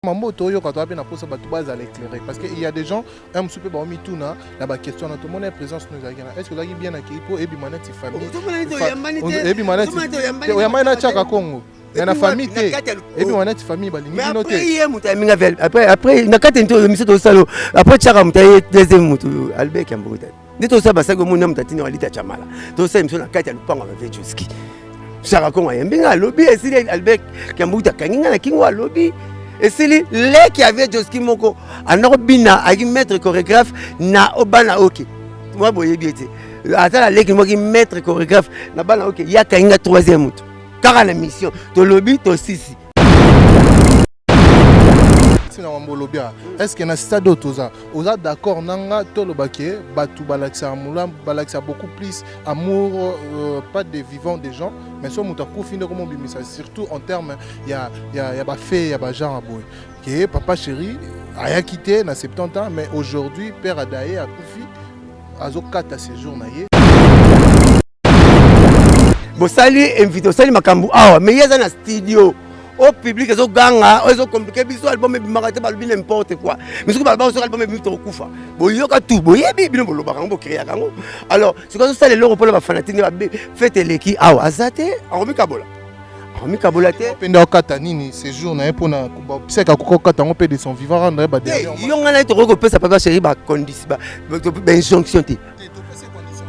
Mambo toyo quand on a bien apposé batu base à l'éclairer parce qu'il y a des gens un souper ba mi tuna la ba question na tout le monde est présence nous a est-ce que vous avez bien accueilli pour ebi manati famille ebi manati oyamba na chaka Congo il y a la famille ebi manati famille ba lingi noté après na kati nto mission to salo après chaka mutaye deuxième mutu Albert Kiambuta ndito sa basago mona mutatini walita chamala to sa mission na kati ya lupango ba vejuski chaka Congo yambinga lobby esili Albert Kiambuta kanginga na kingwa lobby. Et c'est lui qui avait Joski Moko, un orbina, un maître chorégraphe, na obana ok. Moi, boye bien. Attends, la qui m'a maître chorégraphe, na bana ok. Il y a qu'un troisième autre. Car la mission, to lobby, to sisi. Est-ce qu'il y a un stade autoza? Vous êtes d'accord, nanga tolo baké, batu balaksa moulam, balaksa beaucoup plus amour, pas des vivants des gens, mais sur moutakou fin de comment bimisa. Surtout en termes, il y a ba fait, il y a ba genre à boy. Que papa chéri a quitté na 70 ans, mais aujourd'hui père Adaye a koufi, azo kata séjour naie. Bon sali invité, sali makambu. Ah mais il y a un studio. Au public, ils ont gagné, ils ont compliqué, ils ont album, ils ont n'importe quoi. Mais ce que ils ont album, ils ont koufa. Bon, il y a tout, bon, il y a bien, bon, le barango créé à Gango. Alors, c'est comme ça les leurs pour la fanatique, faites les qui, ah, azate, en Kabola. En Kabola, pendant Katanini, ces jours, on a un peu na, c'est qu'à quoi Katango peut de son vivant rendre, bah derrière. Ils ont un été recoupé, ça peut pas chérir, bah condition, bah injonction té.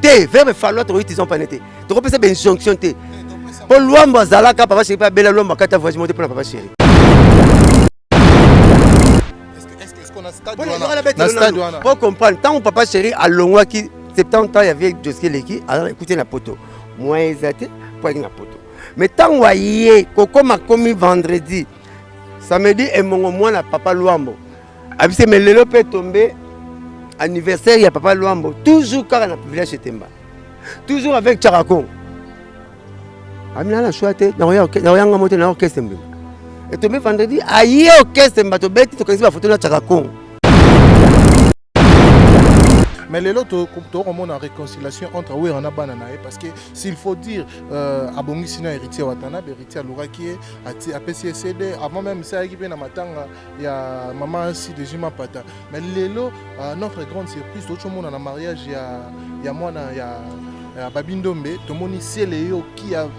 Té, vers le falloir, ils ont pas été. Tu repères ça, bah injonction té. Pour l'homme, Zalaka, papa chéri, pas belle l'homme, quand tu as voyagé monter pour la papa chéri. Est-ce qu'on a stade pour comprendre, tant que papa chéri à Longwa qui 70 ans, il y avait Joski Leki, alors écoutez la poteau. Moi, ils étaient pour la poteau. Mais tant que vous voyez, Coco m'a commis vendredi, samedi, et mon moi, la papa Luambo. Abissé, mais le peut tomber, anniversaire, il y a papa Luambo. Toujours quand on a village chez Temba. Toujours avec Charakon. Amina la chouette, na oyanga moto na orchestre mbé. Et tombe vendredi, aïe orchestre mbato beti to kasi ba photo na Charakon. Mais les autres, on a réconciliation entre Oué et Bananae parce que s'il faut dire, Abongi Sina héritier Watana, héritier Louraki, à PCCD, avant même ça, il y a maman aussi de Jima Pata. Mais les lots, notre grande surprise, tout le monde en mariage, il y a moi, il y a Babindombe, tout le monde ici,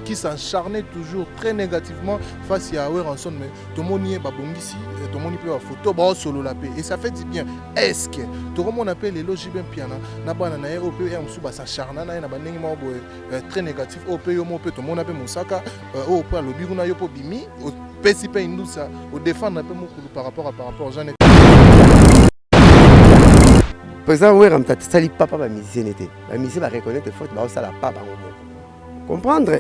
qui s'encharnait toujours très négativement face à Oué Ranson, mais tout le monde y est Babongi ici, tout le monde y peut avoir photo, solo la paix. Et ça fait du bien. Est-ce que tout le monde appelle les loges bien piana, na banana au pays en sous basa charna na banning très négatif au pays au peu tout le monde appelle Moussaka au point le biguna yopo bimi au PCP Indousa au défendre un peu mon par rapport à Jeanne. Par exemple, oui, on t'a sali papa ma musicien était. La musicien va reconnaître faute, bah ça la papa comprendre.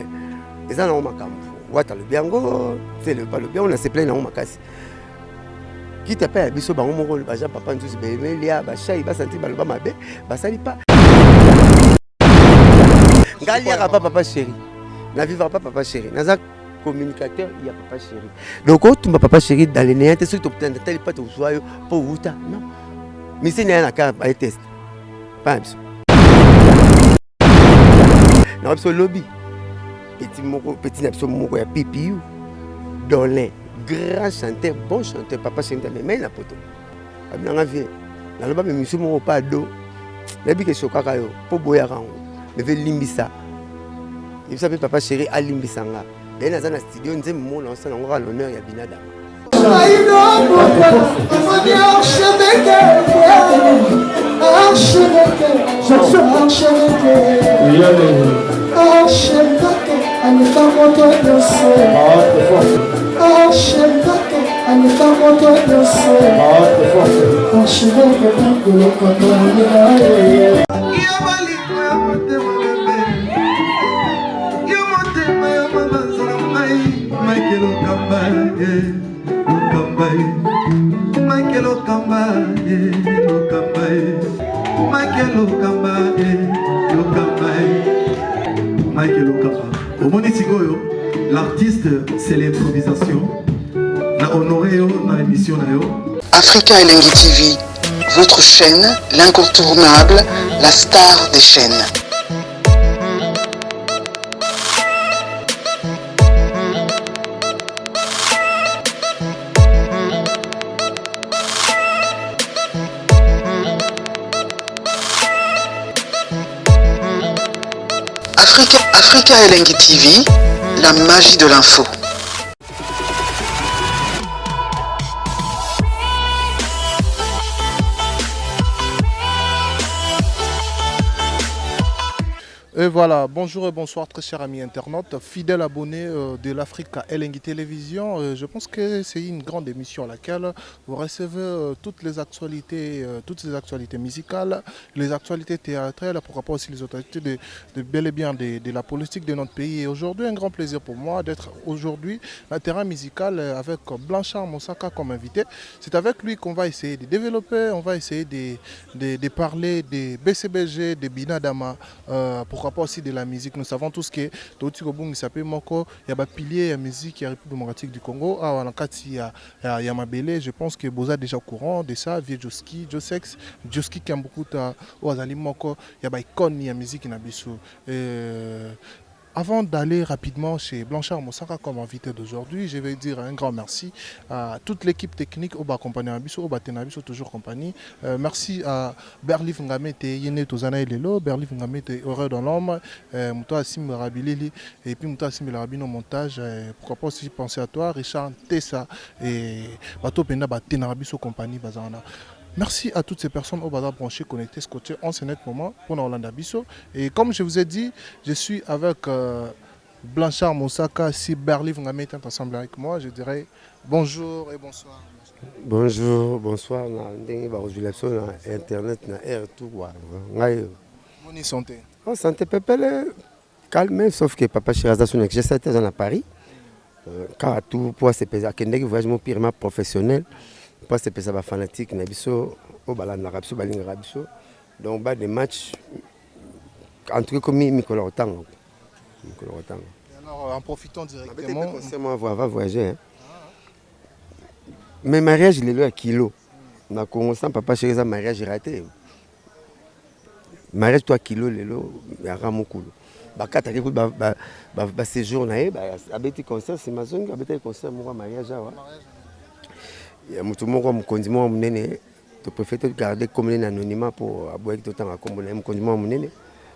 Et ça non ma camp. Wata le biango, c'est le pas le bien, on a se plaint dans ma casse. Qui t'appelle biso bango mon rôle, bah papa nous bébé lia, bah chat il va sentir balba ma bé, bah sali pas. Galia papa chéri. Na vivra pas papa chéri. Naza communicateur, il y a papa chéri. Donc quand tu m'as papa chéri dans les néants, tu sais que tu n'as pas de joie pour Wuta, non. Mais c'est n'est pas un test. Pas un peu. Non, absolument lobby. Petit absolument il y a Pipi, Dolin, grand chanteur, bon chanteur, papa chanteur, mais il a poto. Dans la vie, dans le bas, mais monsieur mon pas d'eau. Mais bien que je suis pour boire en haut. Mais veut limbisa. Il s'appelle papa chéri à limbisanga. Et dans un studio, nous avons mon ancien endroit à l'honneur, il y a Binada. Michael Okamba, au Monitigoyo, l'artiste c'est l'improvisation. La honoré dans l'émission. Africa Elengi TV, votre chaîne, l'incontournable, la star des chaînes. Africa Elengi TV, la magie de l'info. Et voilà, bonjour et bonsoir très chers amis internautes, fidèles abonnés de l'Africa Elengi Télévision. Je pense que c'est une grande émission à laquelle vous recevez toutes les actualités musicales, les actualités théâtrales, pourquoi pas aussi les actualités de bel et bien de la politique de notre pays. Et aujourd'hui, un grand plaisir pour moi d'être aujourd'hui à terrain musical avec Blanchard Moussaka comme invité. C'est avec lui qu'on va essayer de développer, on va essayer de parler des BCBG, des Binadama, pourquoi pas aussi de la musique. Nous savons tous que Toti Kobung il s'appelle Moko, il y a des piliers de musique qui République démocratique du Congo. Ah, il y a Mabele, je pense que Boza est déjà au courant de ça, Vieux Joski, Josex, Joski qui a beaucoup de Azali Moko, il y a des icônes de la musique qui Nabiso. Avant d'aller rapidement chez Blanchard Moussaka comme invité d'aujourd'hui, je vais dire un grand merci à toute l'équipe technique au accompagné Abisso, au Batenabisso toujours compagnie. Merci à Berlif Ngamete, Yene Tozana Lelo, Berlif Ngamete Heureux dans l'homme, Mouta Assim Rabilili et puis Mouta Assim Rabino montage. Pourquoi pas aussi penser à toi, Richard Tessa et Bato Penda Batenabisso compagnie Bazana. Merci à toutes ces personnes au bazar branché, connectées, scotchées en ce net moment pour Orlando Bisso. Et comme je vous ai dit, je suis avec Blanchard Moussaka. Si Berli vous m'avez ensemble avec moi, je dirais bonjour et bonsoir. Bonjour, bonsoir. Internet, tout. Bonne santé. Oh, santé, pépé, calme, sauf que papa Chiraza, son ex-gestionnaire dans à Paris. Car tout pour se peser à Kendek, voyage mon pire professionnel. Pas se peser à fanatique, Nabiso, au balan de la Rabso, Baling Rabso. Donc, bas des matchs, en tout cas, comme Nicolas Otang. Alors, en profitant directement. On va voyager. Hein. Mais mariage, il est là à kilo. On a commencé, papa chéri, ça mariage raté. Mariage, toi, kilo, il y a un cool. Quand tu as séjour, tu as un concert, c'est ma zone, tu as un concert, mon mariage. Il y a tout le monde qui me tu préfères garder comme un anonymat pour avoir tout le temps comme un conduit.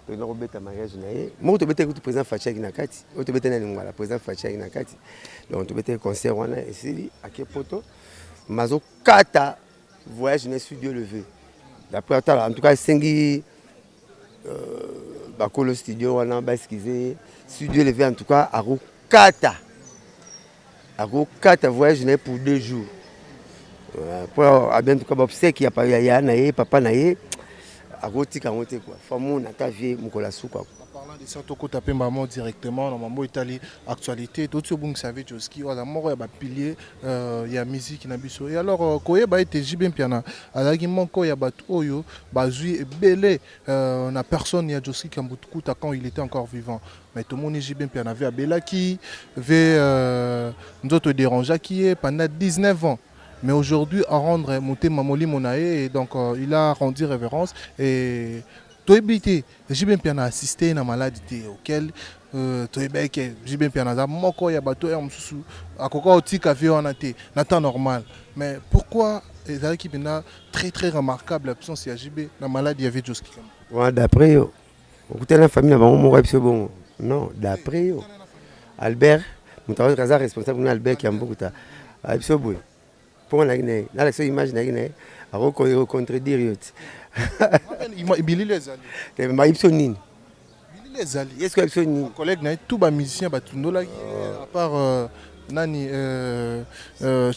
Tu as un mariage. Moi, tu as un président Fachak Nakati. Tu as un président Fachak Nakati. Donc, tu as un concert ici, à Kepoto. Mazo Kata, voyage, je suis Dieu levé. D'après, en tout cas, Sengi, le studio, on a basquisé. Studio levé, en tout cas, à Rokata. À Rokata, voyage, pour 2 jours. Pour bien tout cas c'est qu'il y a pas ya papa naé à roti quand on quoi famille na ta vie mukola souka parlant de ça toko taper maman directement dans mambo Italie actualité tout ce bon savait Joski wala moko ya ba pilier ya musique na biso et alors koye ba été jibem piana alaki moko ya batu oyo bazui belé na personne ya Joski Kambutukuta quand il était encore vivant. Mais tout le monde est jibem piana avait Abela qui veut nous autres déranger qui est pendant 19 ans. Mais aujourd'hui, à rendre monter Mamoli Monae, et donc il a rendu révérence. Et Toébité, j'ai bien pu assister à une maladie auquel Toébé, j'ai bien pu assister Moko Yabato et Amsusu, à Koko Otika Vionate, Nathan normal. Mais pourquoi les équipes sont très très remarquables l'absence de JB, la maladie avait Joski? D'après, écoutez la famille, bon. Non, d'après, Albert, mon responsable de Albert qui a beaucoup de pour la Guinée, là, c'est image de la Guinée, à recontredire. Il les alliés. Il m'a dit les alliés. Est-ce que mon collègue n'a tout bas musicien, à part Nani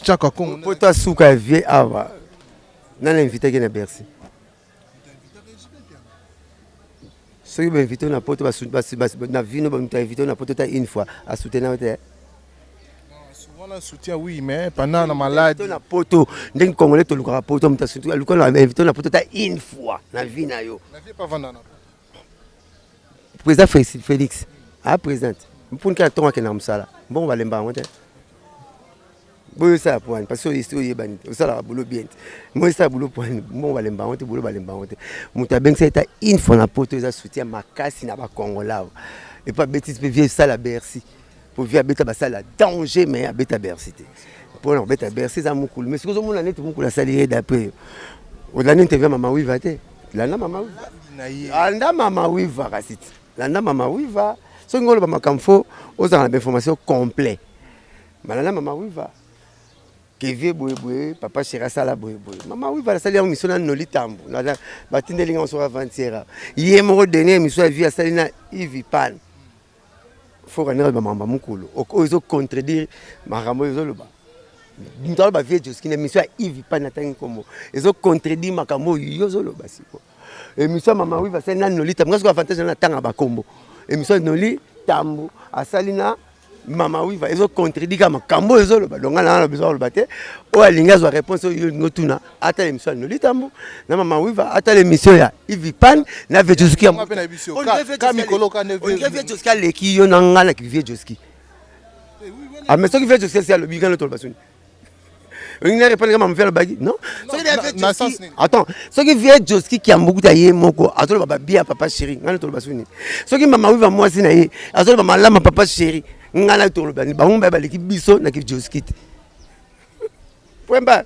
Chaka Kong. Pour toi, Souka vie, Ava. N'a invité à Bercy. Ceux qui m'invitent à porte, na vie, nous invité à porte une fois à soutenir. Soutien oui mais pendant la maladie na poto ndenge congolais to lukara poto mta soutien lukala invité na poto ta une fois na vie na yo na vie pas vandana président Félix a président pour que ton que na musala bon va lemba ngote boyo ça point parce que histoire yebani ça la boulot bien moi ça boulot point bon va lemba ngote boulot va lemba ngote muta ben ça ta une fois na poto za soutien makasi na ba congolais et pas bêtise vieux ça la Bercy. Pour vivre à la danger, mais à Bercy. Pour la Bercy, c'est cool. Mais ce que vous avez dit, c'est la salir d'après. Au-delà de maman, oui, va-t-elle. La maman, oui, va. Maman, oui, va, landa mama wiva soki ngolo bamakambo fo ozala na information complet malanda mama wiva kevie boye papa chéri asala boye mama wiva asali yango mission na noli tambo batindelinga moso avant-hier ye moko dernier mission ya vie asali na Yves Pan faut connaître bamamba mukulu ozo contredire makambo ezoloba ntalo ba vie Joski na mission ya Yves Pan atangi kombo ezo contredire makambo yozoloba siko émission mama wiva asali na noli tambo ngaso avantage na tanga bakombo émission noli tambo asali na mama wiva ezo contredire makambo ezoloba donga na besoin de te o alinga zo réponse yo ngotuna ata l'émission noli tambo na mama wiva ata l'émission ya Yves Pan na vie Joski on vie Joski leki yo na ngala ki vie Joski ah mais ce qui fait Joski c'est le bigan to basuni on ne répond pas faire le bagui non attends ce qui vient Joski qui a beaucoup taillé moko azolo baba bien papa chéri ngana to basuni ce qui mama wiva moi sina ye azolo baba lama papa chéri ngana to bani ba ngomba baleki biso na ki Joski point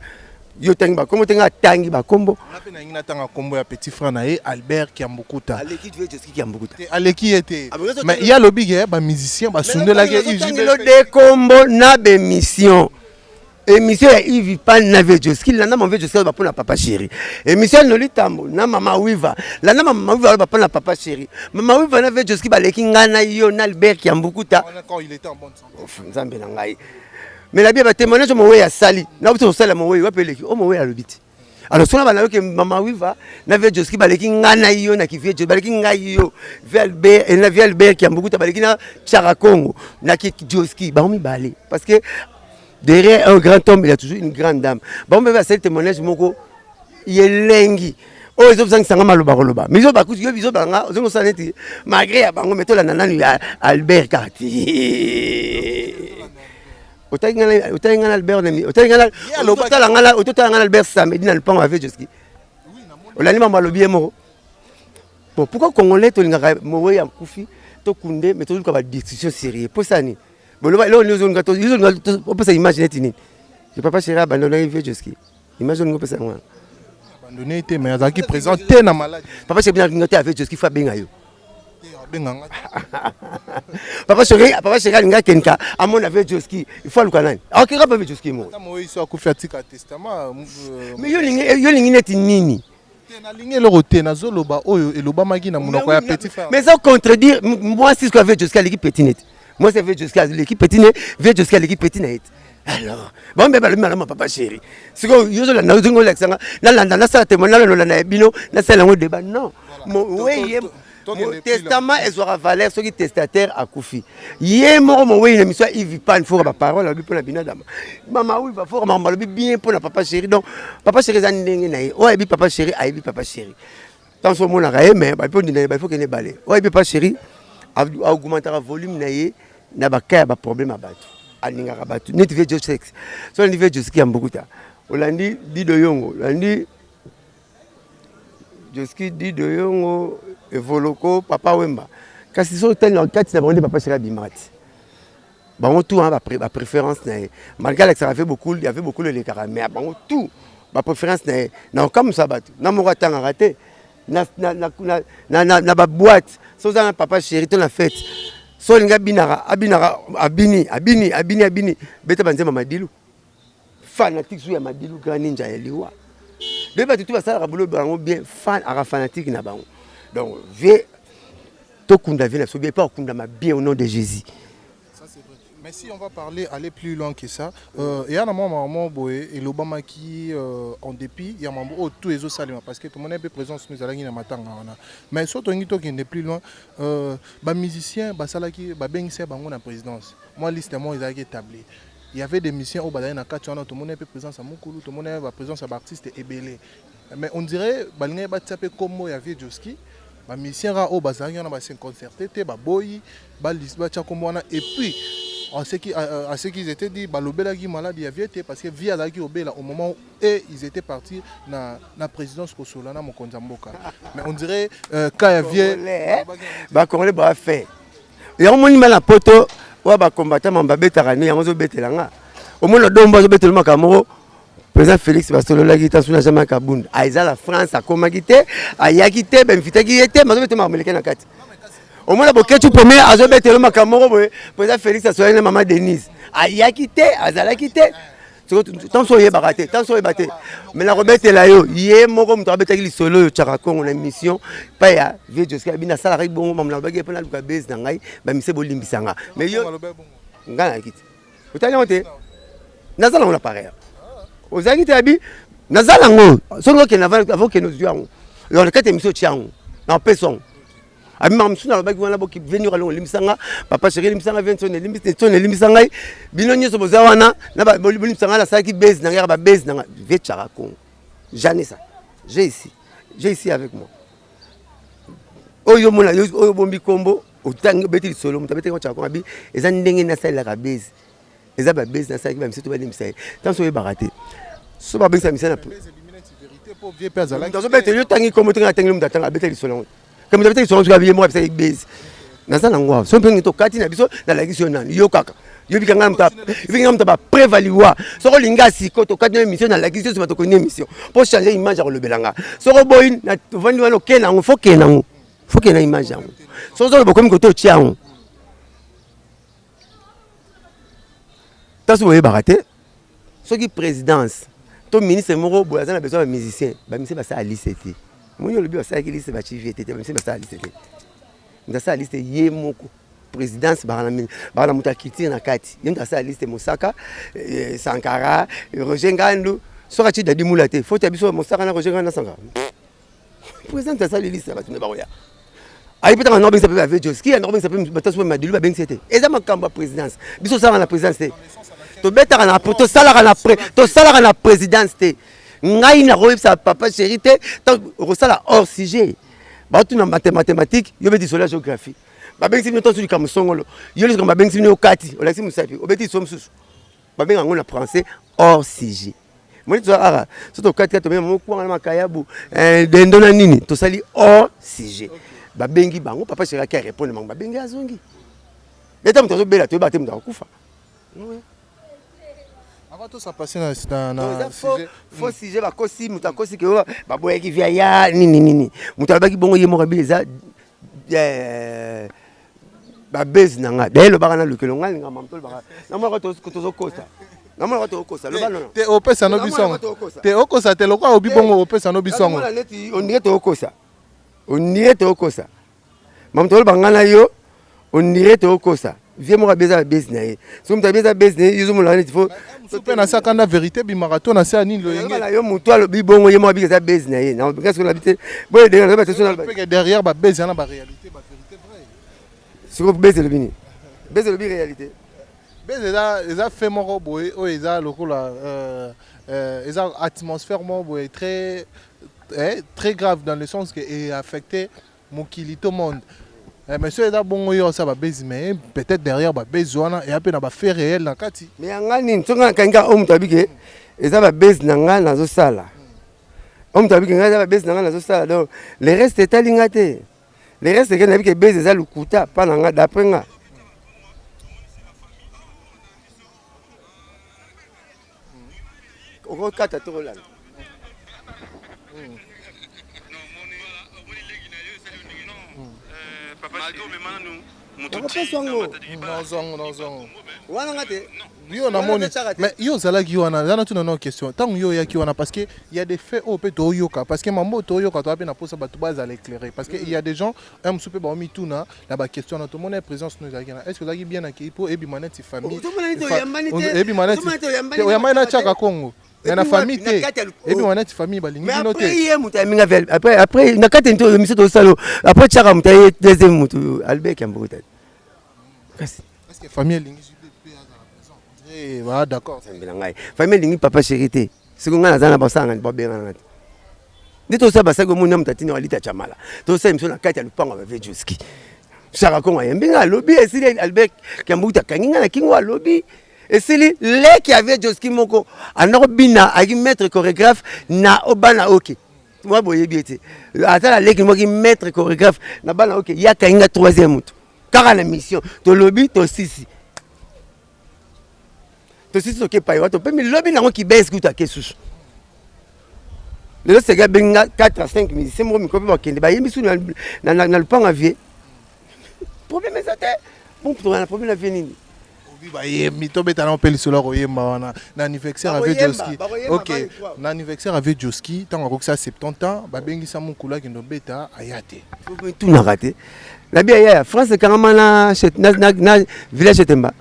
yo tangi ba komo tenga tangi ba kombo na ngina tanga kombo ya petit frère na ye Albert Kiambukuta aleki vie Joski Kiambukuta aleki était mais il y a le big ba musicien ba sundela ke Yves de kombo na be mission émission ya Yves Pan na vie Joski landa mon vie Joski ba pona papa chéri émission noli tambo na mama wiva landa mama wiva ba pona papa chéri mama wiva na vie Joski ba leki ngana yo na Albert Kiambukuta quand il était en bonne santé nzambe na ngai mais la bien ba témoignage mo we ya sali na buto sala mo we wa peleki o mo we ya lobiti alors sona bana que mama wiva na vie Joski ba leki ngana yo na ki vie Joski ba leki ngai yo Albert et na vie Albert Kiambukuta ba leki na Chara Congo na ki Joski ba mi balé parce que derrière un grand homme, il y a toujours une grande dame. Bon, mais c'est le témoignage, il est lengi. Oh, ils ont besoin de s'en mal au bas. Mais ils ont beaucoup de malgré la nana Albert Cartier. Autant Albert, autant Albert samedi dans le pan avec Joski. On a dit maman le bien mort. Bon, pourquoi Congolais, tu as moué en koufi, tu as koundé, mais tu as eu une discussion sérieuse. Pour ça, ni. On peut s'imaginer. Je papa chéri abandonné Yves Joski. Imagine on peut ça moi. Abandonné était mais azaki présenté na maladie. Papa chéri bien ngoti avec Joski fa benga yo. Papa chéri nga kenka amon avec Joski. Il faut le canal. OK rapa avec Joski mo. Moi ici a fait un testament. Mais yo lingi neti nini. Na lingi le roté na zoloba oyo eloba magi na munoko ya petit frère. Mais ça contredire moi c'est ce que avec Joski l'équipe petite. Moi, c'est jusqu'à l'équipe petite, jusqu'à l'équipe petite. Alors, bon, mais ma papa chéri. C'est que je suis là, non. Mon testament est sur la valeur, ce qui est testataire à Koufi. Hier, mon oui, une émission, il vit pas une fois ma parole, pour la binadama. Maman, oui, va faire maman, bien pour la papa chéri. Donc, papa chéri, ouais, papa chéri, aïe, papa chéri. Tant son monde a mais il faut qu'il ait balé. Ouais, papa chéri. Augmenter le volume na ba kaya ba problème abatu alinga batu net vie de sexe so le niveau de Joski Ambukuta olandi dido yongo olandi Joski dido yongo evoloko papa wemba kasi so tel en quatre na bonde papa chéri bimati bango tout hein ba préférence na malgré que ça a fait beaucoup il y avait beaucoup les caramels mais bango tout ba préférence na comme ça batu na mo ratanga raté na ba boîte so za papa chéri ton la fête so linga binara abini beta banzema madilu fanatique sur ya madilu grand ninja ya liwa de ba tout va ça rabolo bango bien fan ara fanatique na bango donc vie to kunda vie na so bien pas kunda ma bien au nom de Jésus. Mais si on va aller plus loin que ça, il y a un moment où l'Obama qui, en dépit, il y a un moment où tout est au salut parce que tout le monde est peu présent sur nous allons y matin. Mais surtout qui est plus loin, les musiciens, les ben c'est la présidence. Moi listement ils avaient établi. Il y avait des musiciens au Badaï na tout le monde est peu présent à Mukulu, tout le monde est présent à l'artiste Ebele. Mais on dirait balingé batapé comme il y avait Joski. Les musiciens au Bazari on a passé un concert, té boy, balisba tchakomwana et puis à ce qu'ils étaient dit, Balobela qui malade il avait été parce que via la Obela au moment où ils étaient partis dans la présidence Kosolana Mokonzamboka. Mais on dirait quand il vient bah Congolais bah fait. Et on m'a la poto ouais bah combattant Mbabe Tarani on zo betelanga. Au moins le domba zo betelma Kamoro. Président Félix Bastolola qui est sur la Jamaique à Bund. Aïza la France a comagité, a yakité ben fita qui était mais zo betelma américain na kati. Au moins, tu premier, à je mettre le macamoro, président Félix a soigné maman Denise. Aïe, a quitté, Azala quitté. Tant soyez baraté, tant soyez batté. Mais la rebête est là, yé, mon homme, tu as bêté solo, tu as raconté une émission. Pas ya, vieux José, bina salarié, bon, maman, la bague, pendant le base d'Angaï, bah, monsieur Bolimbisanga. Mais yo, Ngana quitté. Vous avez noté? Nazala, on l'a pareil. Vous avez quitté, Nazala, son nom qui est avant que nous disions. Alors, le 4 émissions, tiens, en personne. Abi mamsuna ba ki wana boki venir along limsanga papa chéri limsanga vention limsanga bino nyoso boza wana na ba limsanga la saki base na ngara ba base na vetchara ko jamais ça j'ai ici avec moi oyo mona oyo bombi kombo otangi beti solo mutabete ko chako abi eza ndenge na sala ka base eza ba base na saki ba mseto ba limsanga tant so e baraté so ba base misana pour vieux père Zala dans bete yo tangi kombo tangi tangi mutatanga beti solo comme vous avez dit, vous avez moi avec base. Nazana ngwa. So pengi to kati na biso na la mission nan. Yo kaka. Yo bikanga mta ba prévaloir. So ko linga siko to kati na mission na la mission so to connait mission. Pour changer image ya le belanga. So ko boy na vandi wana kena ngo faut kena ngo. Faut kena image yango. So so bokomi ko to tiango. Taso boye baraté. So ki présidence. To ministre moko boya na besoin de musicien. Ba musicien ba sa alicete. Moi, je suis à la liste de la liste de présidence, la Moutakiti, la Kati. Il y a la liste de Moussaka, Sankara, Roger Ngandou. Sur la liste de Moulaté, il faut que tu aies Moussaka, Roger Ngandou, Sankara. Président de la liste, c'est la ayi peut-être un homme qui s'appelle Joski, un homme qui s'appelle Batasou Madulu, bah ben c'était. Et ça m'a quand présidence. Biso ça la présidence. To beta na to sala na présidence. Ngai na roib sa papa chéri te rosala hors sujet ba tu na mathématique yo beti sur la géographie ba bengi sino to su ka musongolo yo le ba bengi sino kati o la si musafi o beti so mususu ba benga ngona français hors sujet moi tu ara so to kati to même ko ngana makayabu dendo na nini to sali hors sujet ba bengi bango papa chéri ka répondre ba bengi azongi beta mto zo bela to ba te mto kufa avant tout ça passé dans faux sujet ba kosi mutakosi ke ba boye ki via ya nini mutabaki bongo ye morabi eza ba base nanga delo ba kana lukelo ngali ngama mtolo ba na mo to kosa na mo to kosa lo ba non te opesa no bisongo te okosa te lokwa obi bongo opesa no bisongo on dirait to kosa mam tolo ba ngana yo on dirait to kosa vieux moi beza business so mta beza business yuzo mulana il faut super na sakanda vérité bi marathon na sa ni lo yenge yo mutwalo bi bongo ye moi beza business na parce que l'habité boy derrière ba tesona derrière ba beza na ba réalité ba vérité vrai sur beza le bini beza le bi réalité beza eza fait moko boy o eza lokola eza atmosphère mo boy très grave dans le sens que est affecté mokili tout monde. Monsieur est bon, ça va baiser, mais peut-être derrière, va baiser, et après, on va faire réel dans Kati. Mais en gagne, tu as un homme tabique, et ça va baiser dans la salle. Homme tabique, ça va baiser dans la salle. Donc, le reste est alignaté. Le reste est que baiser, ça le coûte pas dans la d'après. On va 4 à tout là. Mais yo zalaki wana zana tu na question tant yo ya ki wana parce que il y a des faits au peut yoka parce que mambo to yoka to apena posa ba to base à l'éclairer parce que il y a des gens un souper ba mi tuna la ba question na to mon présence nous zalaki est-ce que zalaki bien accueilli pour ebi maneti famille ebi maneti ya mana chaka Congo na famille te ebi maneti famille ba lingi no te après na kati nto miso to salo après chaka mutaye deuxième mutu Albert Kambuta est-ce que famille lingi d'accord. Famille lingi papa chéri. C'est qu'on a dans basanga ba benga. Dito ça basago mon nom tatini walita chamala. To ça imso na kati ya lupango ba vejuski. Chaka ko yembenga lobby esili Albert Kambuta kanginga na kingwa lobby esili le qui avait Joski moko anobina aki maître chorégraphe na obana OK. Moi boye biete. Atala le qui mo ki maître chorégraphe na bana OK ya kanginga troisième mutu. Car la mission to lobby to sisi. Si ce qui est pas mais le lobby n'a qui baisse tout à Kessus. Le reste c'est 4 à 5 000. C'est moi qui me comprends qu'il y a des sous dans le pan à vie. problème ezate bon pour un problème la venir mitobeta na peli solo koyemba wana na anniversaire avec Joski. OK, na anniversaire avec Joski, tant que ça 70 ans, ba bengisa mukula ki ndobeta ayate. Tout na raté. La bien ya France carrément na village Temba.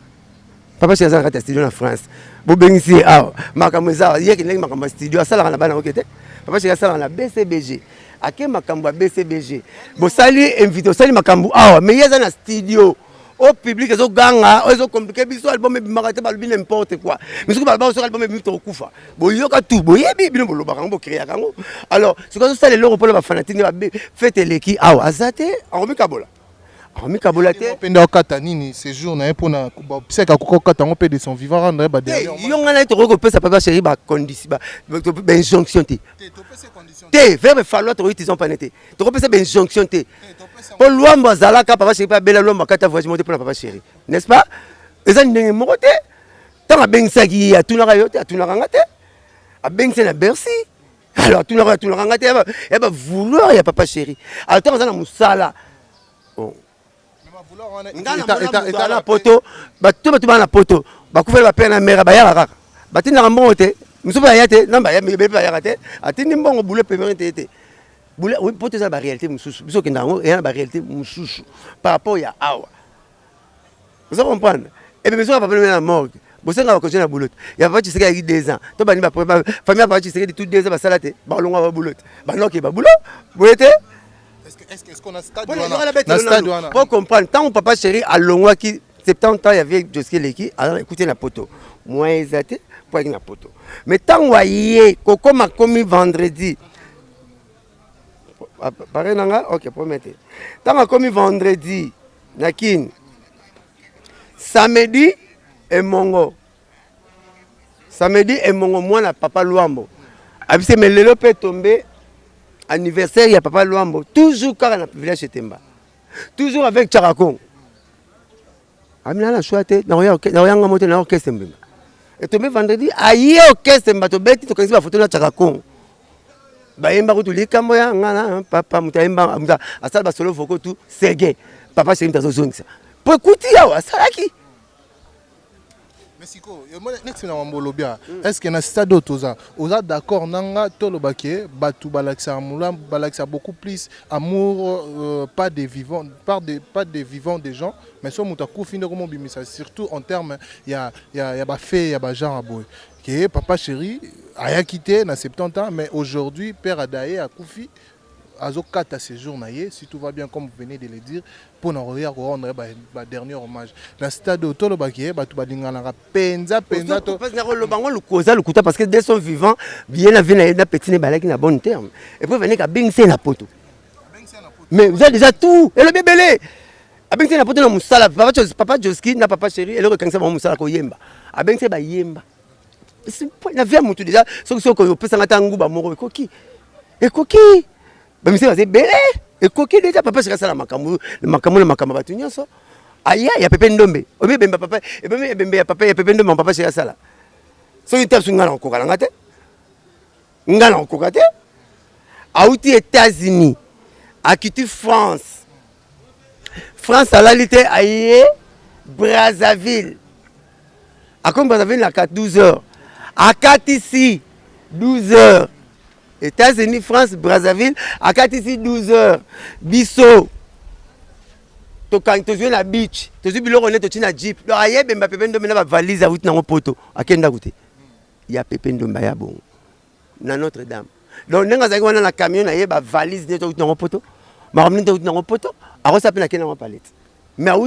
Papa chez Azara studio en France. Bo bengisi makamweza yeki ndenge makamwa studio sala na bana okete. Papa chez sala na BCBG. Ake makambo BCBG. Bo sali invité sali makambo mais yeza na studio. Au public, ils ont gagné, ils ont compliqué, ils ont album, ils ont n'importe quoi. Mais ce que ils ont album, ils ont kufa. Bon, il y a tout, bon, il y a bien le barango créé à Kango. Alors, c'est comme ça les leurs pour les fanatiques, faites les qui, azate, en Kabola. En Kabola, pendant Katanini, ces jours, na pour na, c'est qu'à quoi Katango peut de son vivant rendre, bah derrière. Ils ont un été recoupé, ça peut pas chérir, bah condition, bah injonction t. T, vers falloir trop ils ont pas été. Tu repères ça injonction t. Pour l'homme zalaka papa chéri pas belle l'homme kata voyage monter pour papa chéri n'est-ce pas les années moté tant a bengsa qui a tout na yote a tout na ngate a bengsa na Bercy alors tout na ngate et ba vouloir ya papa chéri alors tant na musala bon mais la poto ba tout ba na poto ba couvrir ba pena mère ba ya kaka ba tina mbote musuba ya te namba ya be ba ya te atini mbongo boule pemere te oui, pour te dire la réalité, il y a la réalité par rapport à Awa. Vous comprenez? Et bien, on va pas la morgue. Vous savez, on va continuer la boulotte. Il y a pas de secret avec 2 ans. Tu vas pas famille va secret de tout 2 ans, va salater. Bah, on va boulotte. Bah, non, qui va boulot. Vous êtes? Est-ce qu'on a stade pour comprendre, tant que papa chéri à Longwa qui 70 ans, il y avait Joski Leki, alors écoutez la poteau. Moi, ils étaient pour la poteau. Mais tant que vous voyez, Coco m'a commis vendredi. Pareil, ok, promettez. Tant que comme vendredi, Nakin, samedi et Mongo. Samedi et Mongo, moi, na papa Luambo. Abissé, mais le peut tomber, anniversaire, il y a papa Luambo. Toujours quand on a village Temba. Toujours avec Tcharakon. Amina la chouette, n'a rien monté dans l'orchestre. Et tombé vendredi, aïe, orchestre, tu bête, tu connais la photo de Tcharakon. Baemba kutulika moya ngana papa mutaemba muta asala basolo voko tu sege papa c'est une tazozongisa pour écouter yawa salaki Mexico next na mbolobia est-ce que na stade otoza oza d'accord nanga tolobake batu balakisa mulam balakisa beaucoup plus amour pas des vivants pas des vivants des gens mais so muta kufinde comme bimisa surtout en termes il y a ba fait il y a ba genre aboy que papa chéri a quitté na 70 ans mais aujourd'hui père Adaye a Koufi azokata séjour naie si tout va bien comme vous venez de le dire pour nous rendre dernier hommage la stade autour bakie batu badingana penza to parce que le bango le causa le kuta parce que dès son vivant bien avait na petit balaki na bon terme et puis venir ka bengse na poto mais vous avez déjà tout et le bébé a bengse na poto na musala papa Joski na papa chéri et le rekansa ba musala ko yemba a bengse ba yemba na vie mutu déjà ce que pesa ngata nguba moko ekoki ba misi ba belé ekoki déjà papa c'est ça la makambo batu nyonso aya ya pepe ndombe obi bemba papa e bembe ya papa ya pepe ndombe papa c'est ça la so ita sunga na kokala ngate ngana kokate auti États-Unis akiti France à la lité aye Brazzaville à comme Brazzaville à 12 heures à 4 ici 12 heures États-Unis France Brazzaville à 4 ici 12 heures biso to quand tu viens la beach tu dis bilo on est tu na jeep lo aye bemba pepe ndo na valise a wuti na poto akenda goûter il y a pepe ndo ya bon na Notre-Dame donc nenga za wana na camion na ye ba valise de to na poto ma ramni to na poto a ça pena kena palette mais à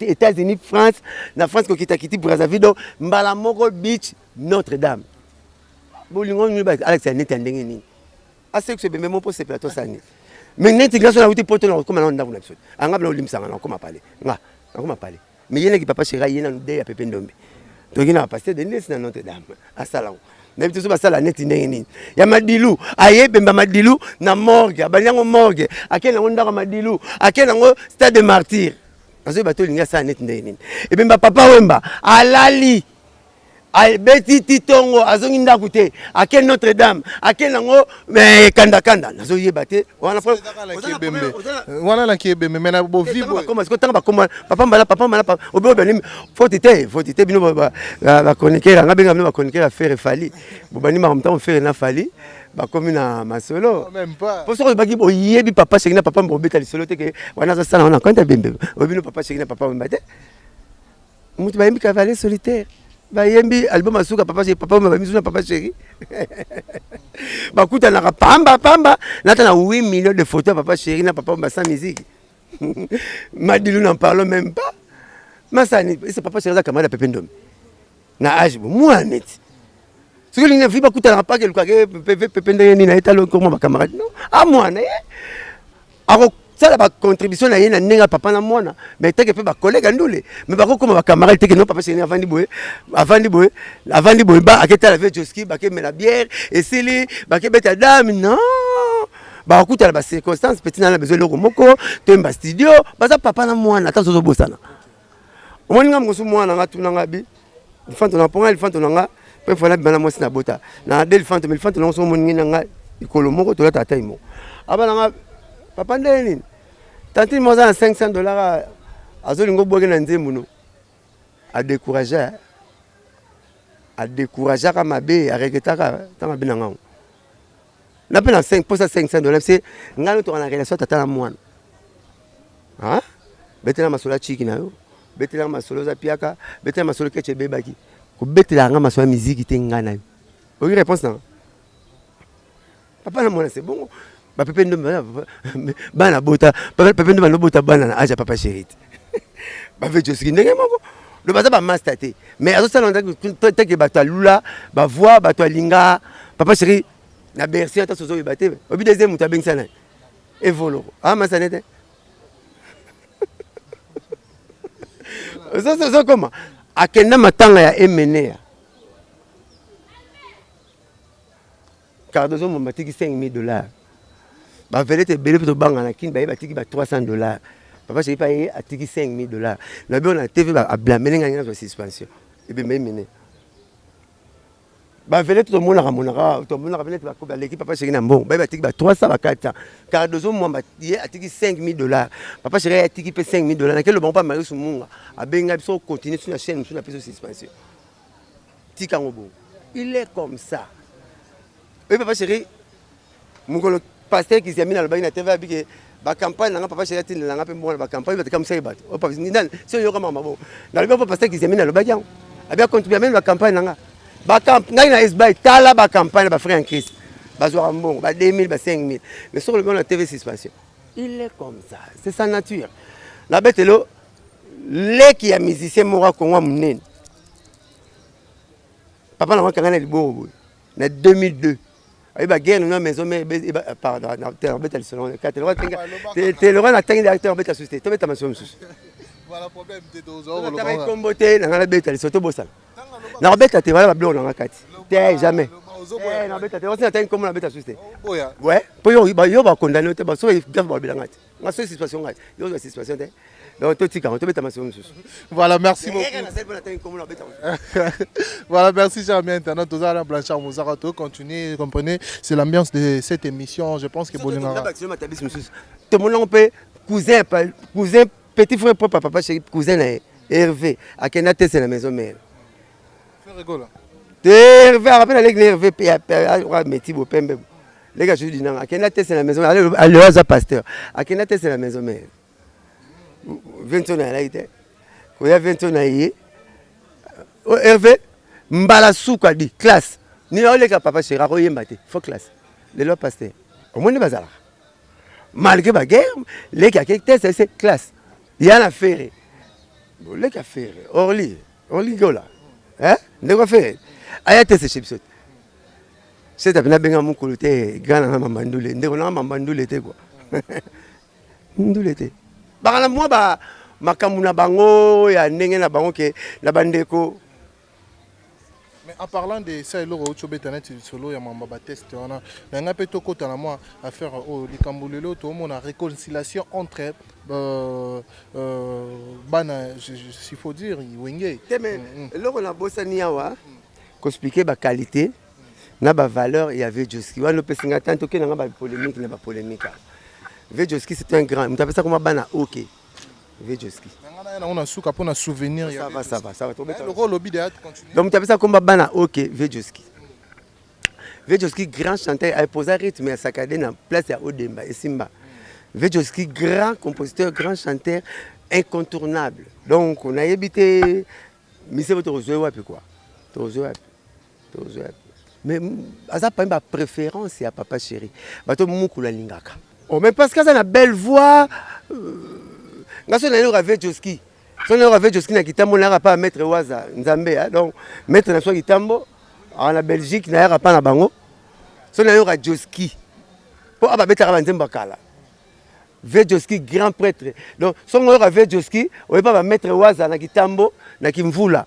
États-Unis France na France ko kita Brazzaville donc mbala moko beach Notre-Dame bolingo ni ba Alex net ndenge ni assez que c'est même pour ces plateaux sani mais l'intégration na wuti poto na comme na ndako na biso anga bla olimsanga na koma parler mais yene ki papa chéri yena ndé ya pepe ndombe to kina pasteur de Nice na Notre-Dame à salon na biso ba sala net ndenge ni ya madilu ayebemba madilu na morgue abanyango morgue akena ndako madilu akena ngo stade de martyr azo bato linga sa net ndenge ni et bemba papa wemba alali Albeti Titongo, Azonginda Gouté, à quel Notre-Dame, à quel nango, mais Kanda Kanda, Nazoye Baté, Voilà la qui est bembe, mais na bo vivre. Comment est-ce que tu as comment papa mala, au beau faut être bino ba chroniquer, nga benga ba chroniquer à faire fali. Bobani ma temps faire na fali, ba comme na masolo. Même pas. Pour ça que bagi boyebi papa chéri na papa mbobeta lisolo te que wana za sana on a quand bembe. Obino papa chéri na papa mbate. Mutu ba yembi cavalier solitaire. Ba yembi album asuka papa chéri papa mba misu na papa chéri. Bakuta na pamba nata na 8 millions de photos papa chéri na papa mba sans musique. Madilu n'en parle même pas. Masani c'est papa chéri za camarade pependom. Na âge moi net. Ce que l'on a fait bakuta na pas que le pependom ni na etalo comme ma camarade non. À moi né. Alors ça la contribution na yena nenga papa na mwana mais tant que pe ba collègue ndule mais ba comme ba camarade te que non papa chéri avant di boy ba aketa la Joski ba ke me la bière et c'est ba ke beta dame non ba okuta la circonstance petit na besoin le moko temba studio ba za papa na mwana ta zo bosana o moni ngam ngosu mwana nga tuna ngabi fanto na ponga fanto nga pe fona bana mo sina bota na del fanto mais fanto na so moni nga ikolo moko to la tata imo aba nga papa ndeni tanti mo za $500 azolingo boke na nzembo a décourager ka mabe a regretaka ta mabe na ngao na pena 5 pour ça $500 c'est ngalo to na relation tata na mwana hein betela masola chiki na yo betela masolo za piaka betela masolo keche bebaki ko betela nga masola musique te ngana yo oki réponse na papa na mwana c'est bon ba pepe ndo bana bota pepe ndo bana bota bana na aja papa chéri ba veut Joski ndenge moko le baza ba master te mais azo sala ndaki que bato lula ba voix bato linga papa chéri na bercy ata sozo yebate obi deuxième muta bengisa na evolo ah masanete ça comment akenda matanga ya emenea Cardozo m'a dit $5,000. Bah velet te belé to banga na kin ba tiki ba $300. Papa j'ai payé à tiki $5,000. La bien on a TV ba blâmer nga na suspension. Et bien mené. Bah velet to mona to mona velet ba ko ba l'équipe papa chéri na bon. Ba tiki ba 300 ba 400. Cardozo moi ba à tiki $5,000. Papa chéri a tiki pe $5,000. Na quel bon pas marié sur munga. A benga biso continuer sur la chaîne sur la prise de suspension. Tika ngobo. Il est comme ça. Et papa chéri mon pasteur qui s'est mis dans le bain de TV avec la campagne, papa chéri a la campagne, il comme ça. Si on maman bon. Dans le bain pasteur qui s'est mis dans le bain, il a bien contribué même la campagne. La campagne na SBA, tala la campagne, ba frère en Christ. Ba Zorambo, ba 2000, ba 5000. Mais sur le bain de la TV suspension. Il est comme ça, c'est sa nature. La bête est là, les qui a musicien mora Congo mnen. Papa n'a pas gagné le beau. En 2002. Il va gagner une maison, mais pardon, tu le roi n'a pas d'acteur, tu as assisté. Tu as maison. Voilà le problème de 12 ans. Tu as comboté, tu as bête, tu as bossé. Tu as bête, tu as bleu dans la carte. Tu as jamais. Tu as bête, tu as comment la bête assisté. Ouais, pour yo, il va condamner, tu vas sauver, tu vas bien. La seule situation, il y a une situation. Voilà, merci beaucoup. Voilà, merci, chers amis internautes. Tous à Blanchard Mozarato, continuez, comprenez, c'est l'ambiance de cette émission. Je pense que tout le monde peut cousin, petit frère, papa, chéri, cousin, Hervé, à Kenate, c'est la maison mère. Hervé, rappelle avec Hervé, les gars, je dis non, à Kenate, c'est la maison mère. Allez, à pasteur. À Kenate, c'est la maison mère. 20 ans là été il y a 20 ans Hervé mbala souka di classe ni ole ka papa chéri ko yemba te faut classe les lois pasteur au moins bazala malgré la guerre les gars qui c'est classe il y a l'affaire les gars faire orli gola hein ne quoi faire aya te c'est chipsot c'est abina benga mukulu te gana na mambandule ndeko na mambandule te quoi ndule te bakala moi ba makamuna bango ya ndenge na bango ke la bandeko. Mais en parlant de ça et l'euro au internet solo ya mamba ba test on a nga pe to kota na moi à faire au likambulelo to mon réconciliation entre bana s'il faut dire wenge mais l'euro na bosani yawa expliquer la qualité, la valeur, il y avait Joski. On peut se tant que n'a pas polémique, n'a pas polémique. Vejoski c'est un grand, on appelle ça comme bana OK. Vejoski. On a souka pour un souvenir. Ça va. Le rôle lobby de continue. Donc on appelle ça comme bana OK, Vejoski. Vejoski grand chanteur, a posé rythme à saccadé dans place à Odemba et Simba. Vejoski grand compositeur, grand chanteur incontournable. Donc on a habité mais c'est votre joueur wapi quoi. Mais ça pas ma préférence à Papa Chéri. Bato mukula lingaka. Oh mais parce que ça a une belle voix. Ngaso na yo avec Joski. Son yo avec Joski na kitambo na pas mettre waza Nzambe donc mettre na so kitambo en Belgique na pas na bango. Son yo avec Joski. Pour ababeta ka Nzemba kala. Vejoski grand prêtre. Donc son yo avec Joski, on pas mettre waza na kitambo na kimvula.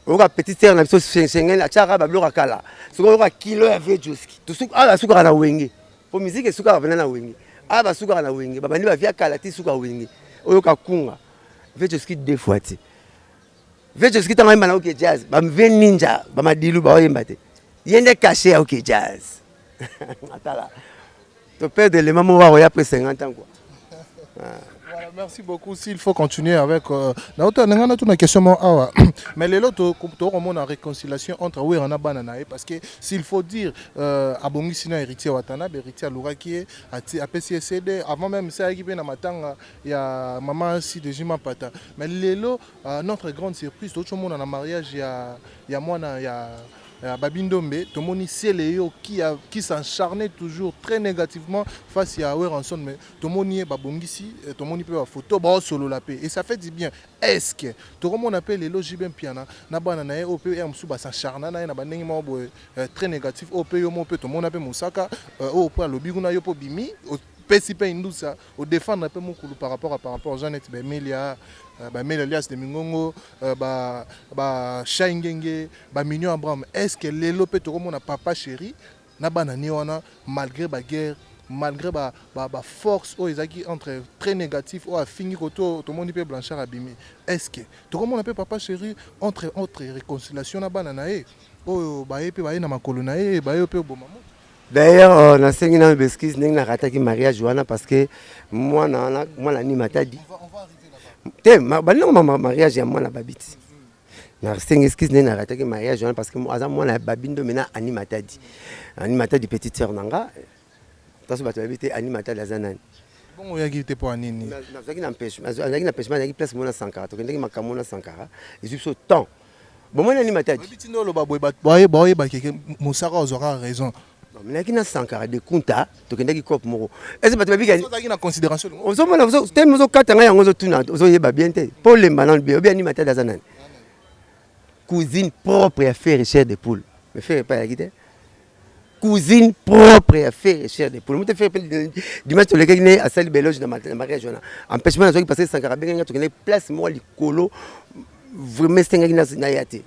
On a petite terre na biso Schengen la chara bablo kala. So on a kilo avec Joski. Tout suka ala suka na wenge. Pour musique suka va na wenge. Aba suka na wenge. Baba ni ba via kala ti suka wenge. Oyo ka kunga. Vejoski deux fois ti. Vejoski tanga imba na OK jazz. Ba mve ninja, ba madilu ba oyemba te. Yende caché à OK jazz. Atala. To perdre les mamans wa après 50 ans quoi. Voilà, merci beaucoup. S'il faut continuer avec une question mais les autres on a réconciliation entre oui on a bananae parce que s'il faut dire abongi sina héritier watana héritier aluraki a PCCD avant même ça qui na matanga ya maman si de Jima Pata mais lelo notre grande surprise tout le monde en mariage ya mwana ya Babindombe, Tomoni Seléo qui s'encharnait toujours très négativement face à Weranson, mais Tomoni Babongisi, Tomoni peut photo, solo la paix. Et ça fait du bien. Est-ce que tout le monde appelle les logis bien piana, Nabanana, OP, Msuba s'encharna, Nabanema, très négatif, OP, Yomope, tout le monde appelle Moussaka, OP, Lobiguna Yopo Bimi, PCP Indousa, au défendre un peu mon coup par rapport à Jeannette Bemelia. Melias de Mingongo, Shaingenge, Mignon Abraham. Est-ce que les lopes tout le monde Papa Chéri n'a banani wana malgré la guerre, malgré la force entre très négatif ou à fini tout le monde peut Blanchard abîmé. Est-ce que tout le monde appelle Papa Chéri entre réconciliation na bananae oh peut na makolonae peut bomamo. D'ailleurs, on a cinq ans de besquise, on a raté mariage parce que moi la ni m'a dit. Mariage ya mwana babiti na sengeskiz ne na rataki mariage parce que moi na babindo mena animata di petite sœur nanga taso bato babité animata la zanani bon oya ki te po anini na zaki na empêchement na ki place mona Sankara to kendeki makamona Sankara ezuso temps bon mona animata di babiti ndolo baboye ba keke musaka ozora raison mais qui n'a Sankara de Kunta, tu connais qui cop moro. Est-ce que tu vas bien gagner? considération. On se demande, vous t'aimes aux quatre ans, on se tourne, on se yeba bien. Pour les malins, bien animateur d'Azanan. Cousine propre à faire chair de poule. Me faire pas la guide. Cousine propre à faire chair de poule. Moi te faire dimanche le gars né à salle beloge dans ma mariage. Empêchement à ceux qui passaient Sankara bien, tu connais place moi les colo. Vraiment c'est un gars qui n'a yati.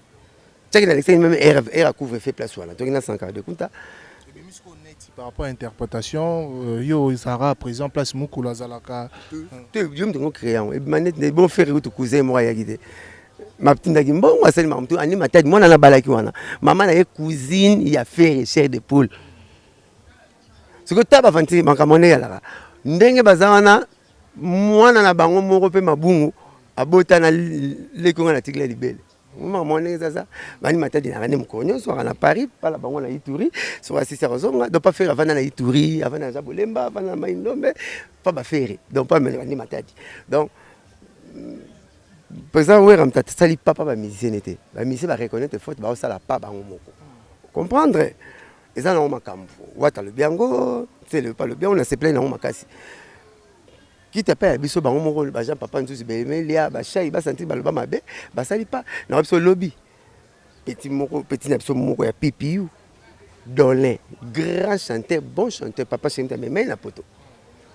Tu connais c'est même air couvre fait place voilà. Tu connais Sankara de Kunta. Par rapport à l'interprétation, yo Zara présent place Mukula Zalaka. Tu me dis créant et manette des bons frères ou cousin moi ya guidé. Ma petite ndagi bon moi c'est maman tout animateur moi na balaki wana. Maman na cousine il a fait chair de poule. Ce que taba vanti makamone ya la. Ndenge bazana moi na bango moko pe mabungu abota na lekonga na tikla libele. Maman est ça. Mani matin dina ne mkonyo so à Paris pas la bango na Ituri so assisté rozonga doit pas faire avant na Ituri avant na Zabolemba avant na Maindombe pas ba faire donc pas mani matin donc par exemple ouais ramta sali papa ba musicien était ba musicien ba reconnaître faute ba ça la pas bango moko comprendre et ça na makambo wata le biango c'est le pas le bien on a se plaint na makasi qui t'a pas biso bango moko ba Jean papa nzuzi be melia ba chai ba sentir ba loba mabe ba sali pas na biso lobby petit na biso moko ya pipiu Dolin grand chanteur bon chanteur papa chanteur mais na poto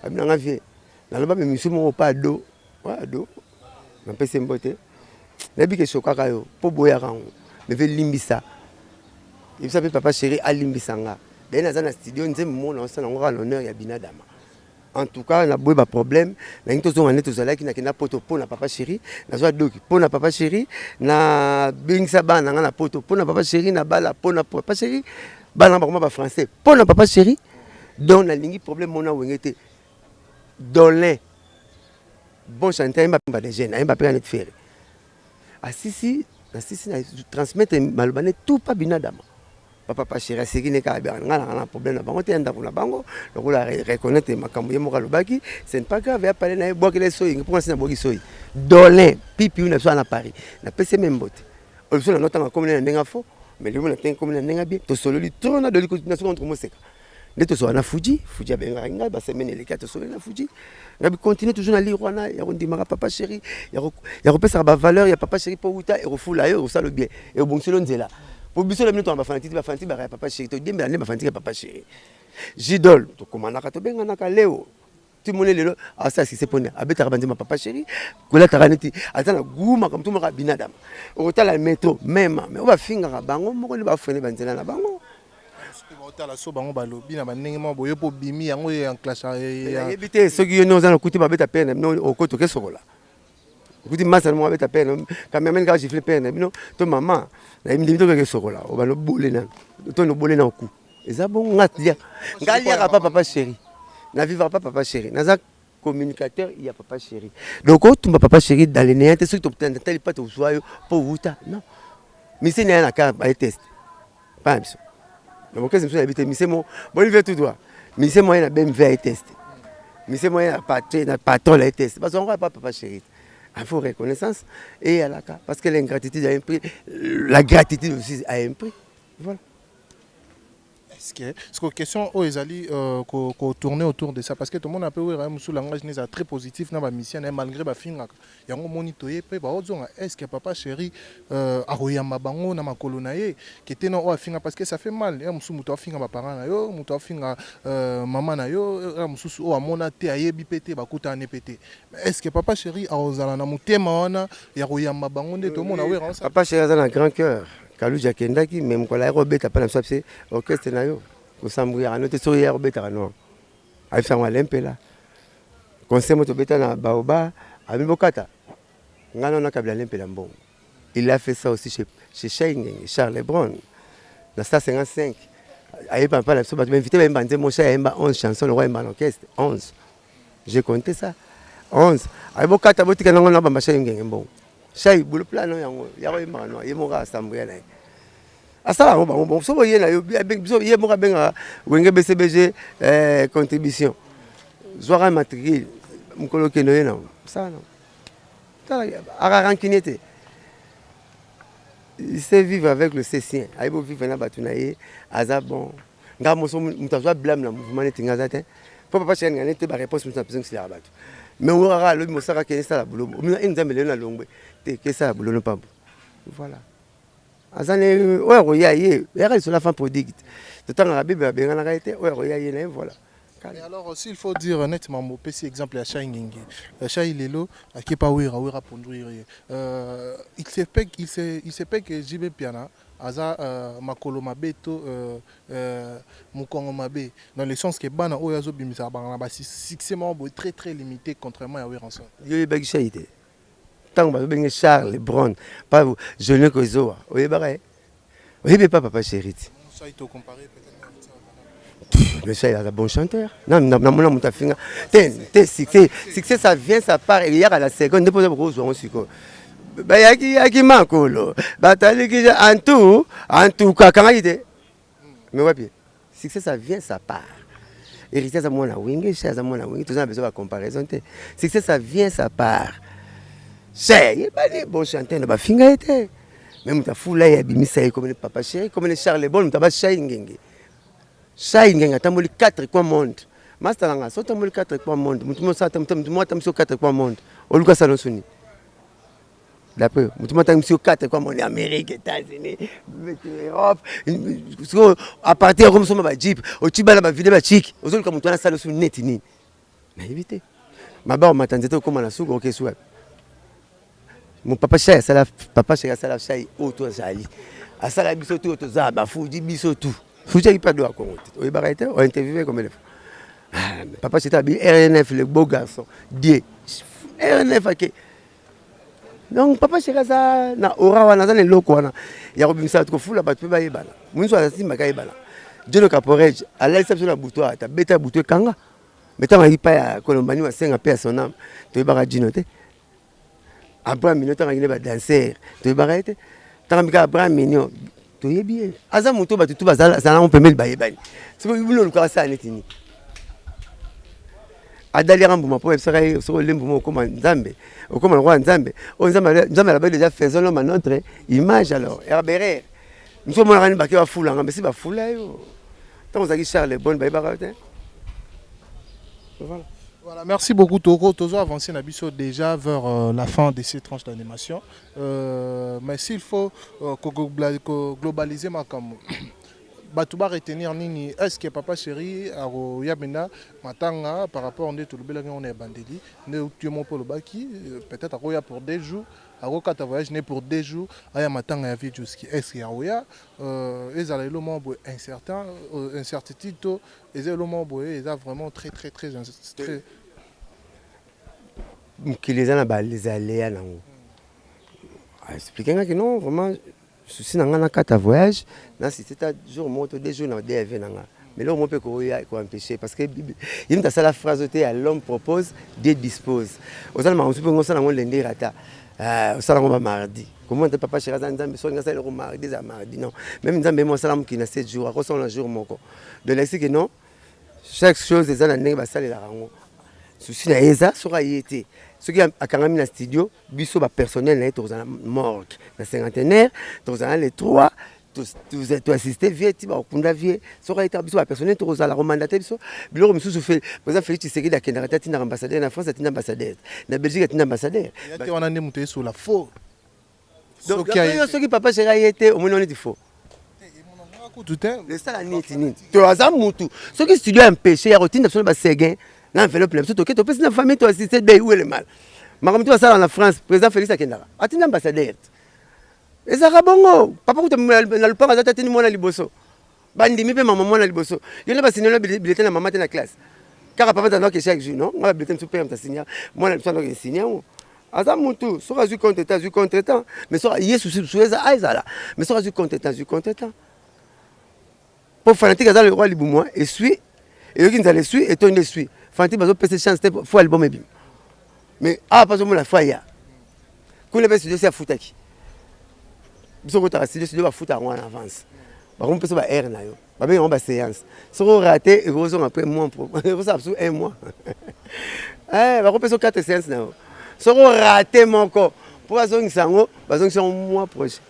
abina nga vie na loba me miso moko pas do wa do na pese mbote na bi ke sokaka yo po boya rango me ve limbisa il s'appelle Papa Chéri a limbisanga d'ailleurs na studio nzemmo na ça na ngora l'honneur ya binadama En tout cas, on a beau problème. On a poto pour na papa chéri, na zoa doki pour na papa chéri, na bingsa bana na poto pour na papa chéri, na bala pour na papa chéri, bana ba français pour na papa chéri. Donc na lingi problème mona wengete. Dolin. Bon chanteur m'a des jeunes, m'a pas net faire. Assisi transmettre malbané tout pas binadama. Papa chéri c'est qui n'est qu'à bien un problème là bango tenda pour la bango donc la reconnaître makambo ye moka lobaki c'est pas grave ya parler na boki les soyi pour ça na boki soyi dolin pipi une soit na Paris na pese même botte on se nota comme na ndenga fo mais lui on a comme na ndenga bien to solo li trona de na contre moseka ndeto so na Fuji abenga nga ba semaine les quatre solo na Fuji ngabi continue toujours na lire wana ya ndimaka papa chéri ya repesa ba valeur ya papa chéri pour uta et refula yo ça le bien et bon selon nzela. Pour biso la minute on va fanti ba papa chéri to demba ne ba fanti papa chéri Jidol to komana ka to benga na ka leo ti mone lelo asa si se pone abeta ka banzi ma papa chéri ko la taraneti atana guma comme tout maka binadam o tala métro même mais on va finga ka bango moko ne ba frene banzela na bango o tala so bango balobi na banenge mo boyo po bimi yango en classe ya ebité soki yo no za na kuti ba beta pene no o koto ke sokola kuti masa mo beta pene quand même quand j'ai fait pene bino to maman na imdi to ke sokola o ba no bole na to no bole na ku eza bon ngatia ngalia ka papa chéri na vivre pas papa chéri naza communicateur il y a papa chéri donc tu m'a papa chéri dans les néantes ce que tu obtiens tel pas to soyo pour wuta non mais c'est na ka ba test pas biso donc qu'est-ce que je habite mais c'est mon bon il veut tout droit mais c'est moi na BMW test mais c'est moi na patron la test parce qu'on va pas papa chéri. Il faut reconnaissance et à la cas parce que l'ingratitude a un prix, la gratitude aussi a un prix. Voilà. Est-ce que question où ils allaient tourner autour de ça parce que tout le monde a peu sous langage n'est très positif dans ma mission malgré ma fin il y a un monitoyer pe ba ozonga est-ce que papa chéri aroyamba bango na makolo na ye qui était non o finga parce que ça fait mal ya musu muto finga ba parents na yo muto finga maman na yo ya musu o amona te ayebi pété ba kuta ne pété est-ce que papa chéri ozala na mutema wana ya royamba bango nde tout le monde a we papa chéri a un grand cœur. Kalou Jakendaki, même quand la robette a pas la c'est orchestre nayo. Au Sambouya, à notre sourire robette à non. À faire un lempe là. Conseil moto beta na Baoba, à Mibokata. Ngano na kabla lempe lambon. Il a fait ça aussi chez Shane, Charles Lebron. Dans Star 55. Aïe pas la soba, tu m'invitais même bandé mon chat, 11 chansons, le roi en orchestre. 11. J'ai compté ça. 11. Aïe Bokata, botika na ngona ba machin ngengbo. Chay boule plan non yango yaro imano yemoka assemblée na asala bon so boye na yo biso yemoka benga wenge BCBG contribution zoara matricule mukolo keno yena ça non tala ararankinete il sait vivre avec le cécien aibo vivre na batunaye aza bon ngamo so mutazwa blâme na mouvement netinga zate pour papa chen ngane te ba réponse muta besoin que c'est la batu mais on aura le mosaka kenesa la boulot on nous a mêlé na longwe que ça boulot pas voilà azane ouais royaye elle sur la fin prodigue de temps la bible bien na été ouais royaye voilà. Et alors aussi il faut dire honnêtement mon petit exemple à Chay Ngenge Chay Lelo qui pas wira pondouire il se peut que JB Piana aza makolo mabeto mukongo mabe dans le sens que bana oyazo bimisa bana ba succès très très limité contrairement à Wiranson yo yebaki Chaité tant ba benga Charles Lebron pas jeune que zo oyebaka oyebi pas papa chéri ça il te comparer peut-être le chat est un bon chanteur. Non, succès, ça vient, ça part. Et hier à la seconde, depuis que vous avez dit que Makolo, en tout cas, comment il est? Mais ouais, succès, ça vient, ça part. Héritier, ça m'a wingé, cher, ça m'a wingé. Tout ça, besoin de comparaison. Succès, ça vient, ça part. Cher, il est pas des bons chanteurs, il finga été. Même ta foule là, il y a Bimisa, comme le papa chéri, comme les Charles Bon, tu as pas Chaïngenge. Chaïngenge, tu as mis 4 coins monde. Master Langa, tu as mis 4 coins monde. Tu as mis 4 coins monde. Au Lucas Salonsoni. D'après, tu as mis 4 coins monde. Amérique, États-Unis, Europe. À partir de comme ça, Jeep, au Tibala, ma vidéo, chic. Aux autres, comme tu as Salonsoni net, ni. Naïveté. Ma barre m'attendait comme un souk, ok, soit. Mon papa chéri, papa chéri, ça la chéri, auto zali. À ça la bisotou, auto zaba, Fuji bisotou. Fuji pas de la Congo. On est barré, on interviewé comme elle. Papa c'était RNF, le beau garçon. Dieu. RNF, ok. Donc, papa chéri, ça, na aura wana, ça, loko wana. Il y a robin ça, trop fou, la batte, pas y bala. Moun soit assis, ma caille bala. Dieu le caporej, à l'exception de la boutoir, t'as bêta boutoir kanga. Mais t'as pas à Colombanie, à 5 à son âme. Tu es barré noté. Abraham Mignon, t'as un danser. Tu es barré. T'as un Abraham Mignon. Tu es bien. Azamuto, tu vas à la on peut mettre le bail. C'est que vous voulez le cas ça, Netini. Adali Rambouma, pour être sur le limbo comme un Zambé, ou comme un roi Zambé. On a déjà fait l'homme à notre image alors. Herberet. Nous sommes en train de baquer à foule, mais c'est pas foule. Tant que Charles est bon, voilà. Voilà, merci beaucoup Toko. Tozo avancé Nabiso déjà vers la fin de ces tranches d'animation. Mais s'il faut globaliser ma cam. Batouba retenir nini est-ce que papa chéri aro yabena matanga par rapport on est tout le bel on est bandeli ne tu mon pour le baki peut-être aroya pour 2 jours aro kata voyage ne pour 2 jours aya matanga ya vidéo ski est-ce que aroya ezala le membre incertain incertitude to ezala le membre eza vraiment très qui les a na les aléas nango expliquer que non vraiment souci nanga na carte voyage na si c'était jour moto 2 jours na DV nanga mais là on peut ko empêcher parce que il me ça la phrase à l'homme propose Dieu dispose osala ma on peut ngosala ngo lundi rata osala ngo mardi comment te papa chéri nzambe so ngasa le mardi za mardi non même nzambe mo sala mukina 7 jours ako son jour moko de laisser que non chaque chose est na ndenge basala la rango souci na eza sera yete ce qui a quand na studio biso ba personnel na to za morgue na cinquantenaire to za les 3 tous assister vieux ti ba kunda vieux sera été biso ba personnel to za la romandate biso biloko misusu fait par exemple Félix Tshisekedi da kendara tina ambassadeur na France tina ambassadeur na Belgique tina ambassadeur ya on a né muté sur la faux donc ce qui papa chéri était au moins on est faux le ça la nitini to aza mutu ce qui studio empêché ya rotina sur ba seguin l'enveloppe là tout ok tu peux na famille toi assister dès où est le mal makamto tu vas ça en France président Félix Akendara atina ambassadeur ezaka bongo papa kuta na lupanga za tatini mwana liboso bandimi pe maman na liboso yona ba signer bulletin na maman na classe car papa tanda que chaque jour non ngala bulletin super mta signer mwana tanda que signer aza mutu so azu contre-temps mais so yesu sueza aizala mais so azu contre-temps pour fanatique aza le roi libumois et suit et yoki nzale suit et ton suit fanatique bazo pese chance faut album ebim mais pas au la faya kule pe studio c'est futaki biso ko ta studio ba futa en avance ba ko pese ba air na yo ba ben on ba séance so raté et vous après mois pour ça absolu 1 mois ba ko pese 4 séances na yo so raté mon corps pour azong sango bazong son mois prochain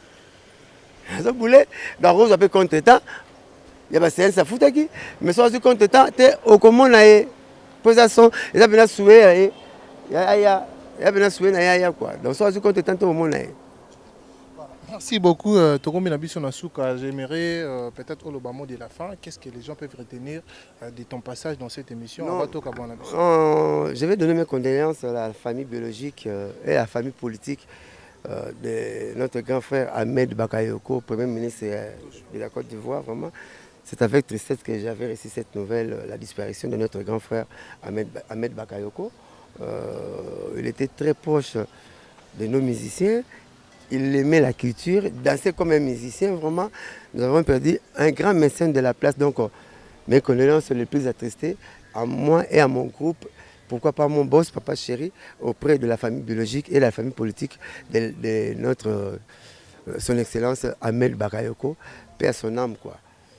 ça boulé ba rose après contre-temps il y a ba séance futaki mais so azu contre-temps te au comment na e posation et ça bien souhait ya bien souhait na ya quoi donc so azu contre-temps au moment na e. Merci beaucoup, Togomi Nabiso Nasuka. J'aimerais peut-être au mot de la fin, qu'est-ce que les gens peuvent retenir de ton passage dans cette émission? Je vais donner mes condoléances à la famille biologique et à la famille politique de notre grand frère Ahmed Bakayoko, Premier ministre de la Côte d'Ivoire. Vraiment, c'est avec tristesse que j'avais reçu cette nouvelle, la disparition de notre grand frère Ahmed Bakayoko. Il était très proche de nos musiciens. Il aimait la culture, dansait comme un musicien, vraiment. Nous avons perdu un grand mécène de la place. Donc, mes condoléances sont les plus attristées à moi et à mon groupe. Pourquoi pas mon boss, papa chéri, auprès de la famille biologique et de la famille politique de notre, son excellence Ahmed Bakayoko, paix à son âme, quoi.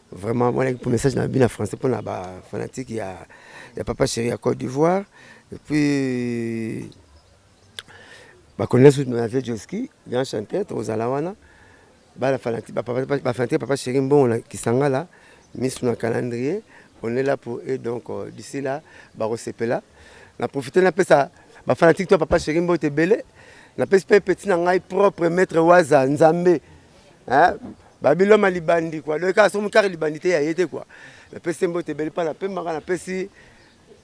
Vraiment, moi, pour le message, je suis en français pour les fanatiques, il y a papa chéri à Côte d'Ivoire. Et puis... ba connaître ma vie Joski bien chanter aux alawana ba la fanatique papa chéri bon qui sangala mis sur un calendrier on est là pour eux donc d'ici là ba recepela na profiter na pesa ba fanatique toi papa chéri bon te belé na pesa petit na ngai propre maître waza nzambe hein ba biloma libandi quoi donc ka so mu kar libandité ya yete quoi na pesa mbo te belé pas na pemba na pesi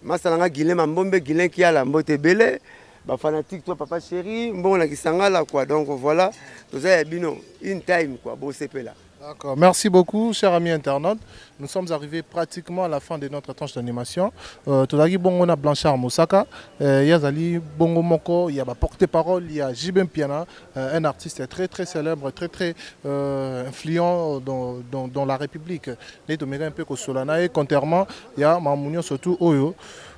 masalanga Guilin Mambombe Guilin qui a la mbote belé ba fanatique toi papa chéri bon la kisanga là quoi donc voilà tout ça bino in time quoi bo sepela D'accord. Merci beaucoup, chers amis internautes. Nous sommes arrivés pratiquement à la fin de notre tranche d'animation. Todagi Bongo na Blanchard Moussaka, Yazali Bongo Moko, il y a porte-parole, il y a Jibem Piana, un artiste très très célèbre, très très influent dans la République. Et un peu Solana et contrairement, il y a Mamounio surtout Oyo.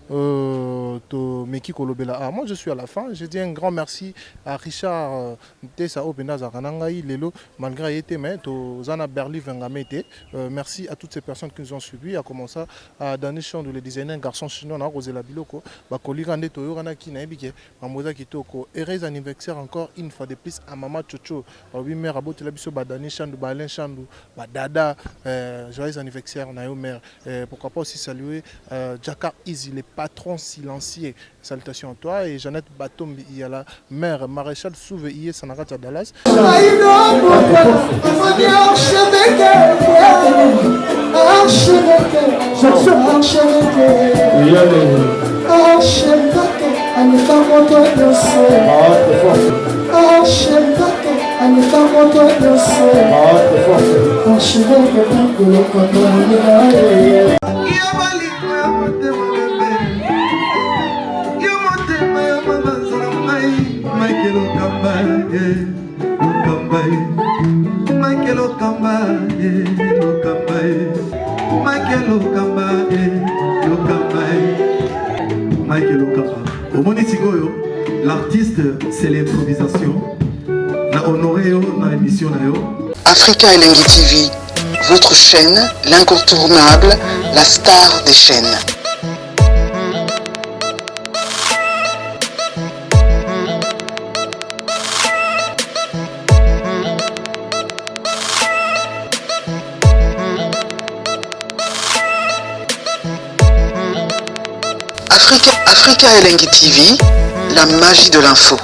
Meki Kolobela. Ah, moi je suis à la fin. Je dis un grand merci à Richard Tessa Obenaza Kanangaï Lelo malgré été mais to Zana Berli Vengamete. Merci à toutes ces personnes qui nous ont suivis, à commencer à Dani Chandou, le designer garçon chinois na Rosela Biloko, Bakoligande Toyorana Kinaibike, Mamoza Kitoko, heureux anniversaire encore une fois de plus à Mama Chocho, à oui mère Abot Labiso Badani Chandou, Balen Chandou, Badada, joyeux anniversaire Nayo mère. Pourquoi pas aussi saluer Jaka Easy, les patron silencieux. Salutations à toi et Jeannette Batombi, il y a la mère maréchal Souve Iye Sanarat à Dallas. L'artiste, c'est l'improvisation. La honoré dans l'émission. Africa Elengi TV, votre chaîne, l'incontournable, la star des chaînes. Africa Elengi TV, la magie de l'info.